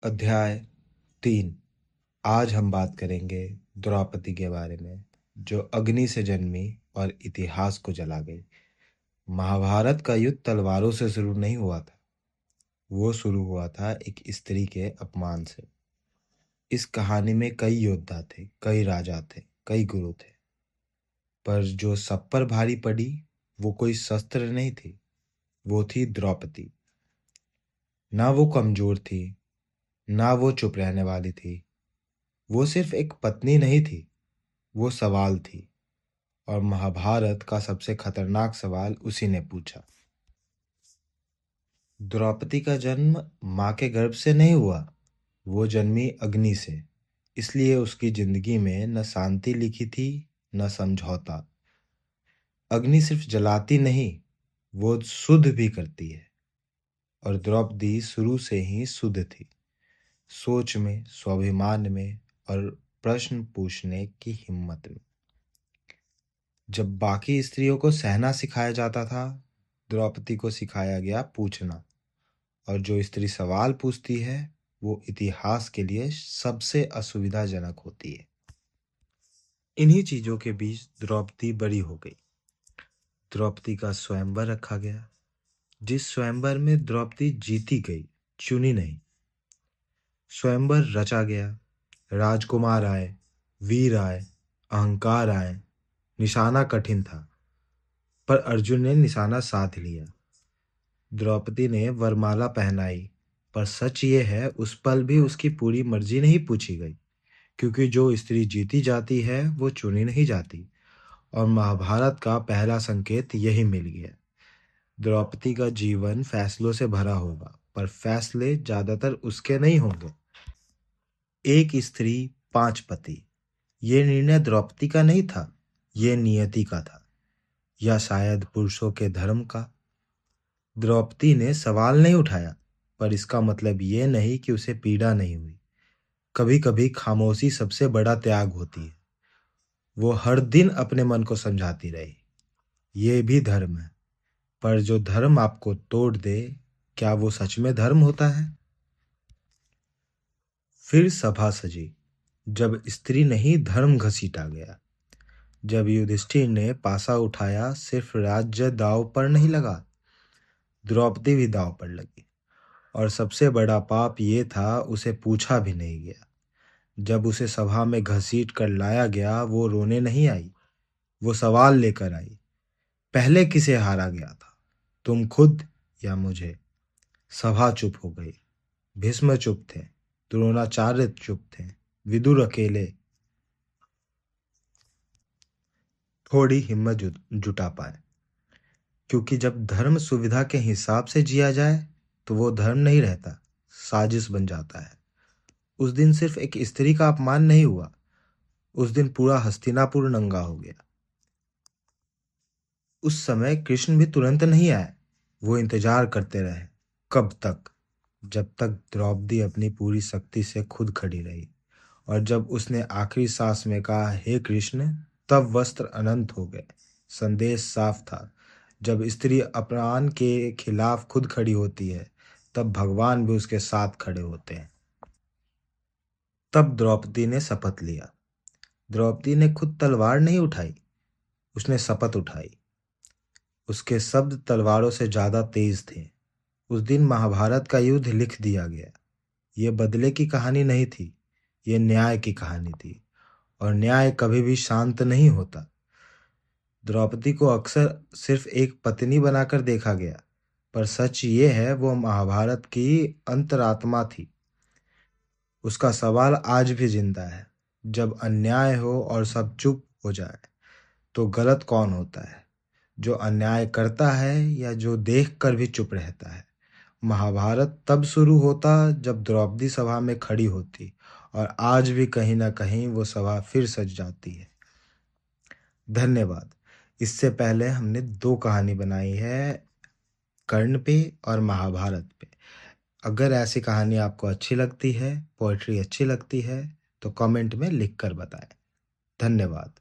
अध्याय 3। आज हम बात करेंगे द्रौपदी के बारे में, जो अग्नि से जन्मी और इतिहास को जला गई। महाभारत का युद्ध तलवारों से शुरू नहीं हुआ था, वो शुरू हुआ था एक स्त्री के अपमान से। इस कहानी में कई योद्धा थे, कई राजा थे, कई गुरु थे, पर जो सब पर भारी पड़ी वो कोई शस्त्र नहीं थी, वो थी द्रौपदी। ना वो कमजोर थी, ना वो चुप रहने वाली थी। वो सिर्फ एक पत्नी नहीं थी, वो सवाल थी। और महाभारत का सबसे खतरनाक सवाल उसी ने पूछा। द्रौपदी का जन्म माँ के गर्भ से नहीं हुआ, वो जन्मी अग्नि से। इसलिए उसकी जिंदगी में न शांति लिखी थी, न समझौता। अग्नि सिर्फ जलाती नहीं, वो शुद्ध भी करती है। और द्रौपदी शुरू से ही शुद्ध थी, सोच में, स्वाभिमान में और प्रश्न पूछने की हिम्मत में। जब बाकी स्त्रियों को सहना सिखाया जाता था, द्रौपदी को सिखाया गया पूछना। और जो स्त्री सवाल पूछती है वो इतिहास के लिए सबसे असुविधाजनक होती है। इन्हीं चीजों के बीच द्रौपदी बड़ी हो गई। द्रौपदी का स्वयंवर रखा गया, जिस स्वयंवर में द्रौपदी जीती गई, चुनी नहीं। स्वयंवर रचा गया, राजकुमार आए, वीर आए, अहंकार आए। निशाना कठिन था, पर अर्जुन ने निशाना साध लिया। द्रौपदी ने वरमाला पहनाई, पर सच ये है उस पल भी उसकी पूरी मर्जी नहीं पूछी गई, क्योंकि जो स्त्री जीती जाती है वो चुनी नहीं जाती। और महाभारत का पहला संकेत यही मिल गया। द्रौपदी का जीवन फैसलों से भरा होगा, पर फैसले ज्यादातर उसके नहीं होंगे। एक स्त्री, 5 पति, ये निर्णय द्रौपदी का नहीं था, ये नियति का था, या शायद पुरुषों के धर्म का। द्रौपदी ने सवाल नहीं उठाया, पर इसका मतलब ये नहीं कि उसे पीड़ा नहीं हुई। कभी कभी खामोशी सबसे बड़ा त्याग होती है। वो हर दिन अपने मन को समझाती रही, ये भी धर्म है। पर जो धर्म आपको तोड़ दे, क्या वो सच में धर्म होता है? फिर सभा सजी, जब स्त्री नहीं धर्म घसीटा गया। जब युधिष्ठिर ने पासा उठाया, सिर्फ राज्य दांव पर नहीं लगा, द्रौपदी भी दांव पर लगी। और सबसे बड़ा पाप ये था, उसे पूछा भी नहीं गया। जब उसे सभा में घसीट कर लाया गया, वो रोने नहीं आई, वो सवाल लेकर आई। पहले किसे हारा गया था, तुम खुद या मुझे? सभा चुप हो गई। भीष्म चुप थे, द्रोणाचार्य चुप थे, विदुर अकेले थोड़ी हिम्मत जुटा पाए। क्योंकि जब धर्म सुविधा के हिसाब से जिया जाए तो वो धर्म नहीं रहता, साजिश बन जाता है। उस दिन सिर्फ एक स्त्री का अपमान नहीं हुआ, उस दिन पूरा हस्तिनापुर नंगा हो गया। उस समय कृष्ण भी तुरंत नहीं आए, वो इंतजार करते रहे। कब तक? जब तक द्रौपदी अपनी पूरी शक्ति से खुद खड़ी रही। और जब उसने आखिरी सांस में कहा, हे कृष्ण, तब वस्त्र अनंत हो गए। संदेश साफ था, जब स्त्री अपमान के खिलाफ खुद खड़ी होती है, तब भगवान भी उसके साथ खड़े होते हैं। तब द्रौपदी ने शपथ लिया। द्रौपदी ने खुद तलवार नहीं उठाई, उसने शपथ उठाई। उसके शब्द तलवारों से ज्यादा तेज थे। उस दिन महाभारत का युद्ध लिख दिया गया। ये बदले की कहानी नहीं थी, ये न्याय की कहानी थी। और न्याय कभी भी शांत नहीं होता। द्रौपदी को अक्सर सिर्फ एक पत्नी बनाकर देखा गया, पर सच ये है वो महाभारत की अंतरात्मा थी। उसका सवाल आज भी जिंदा है। जब अन्याय हो और सब चुप हो जाए, तो गलत कौन होता है, जो अन्याय करता है या जो देख कर भी चुप रहता है? महाभारत तब शुरू होता जब द्रौपदी सभा में खड़ी होती, और आज भी कहीं ना कहीं वो सभा फिर सज जाती है। धन्यवाद। इससे पहले हमने 2 कहानी बनाई है, कर्ण पे और महाभारत पे। अगर ऐसी कहानी आपको अच्छी लगती है, पोएट्री अच्छी लगती है, तो कमेंट में लिख कर बताएं। धन्यवाद।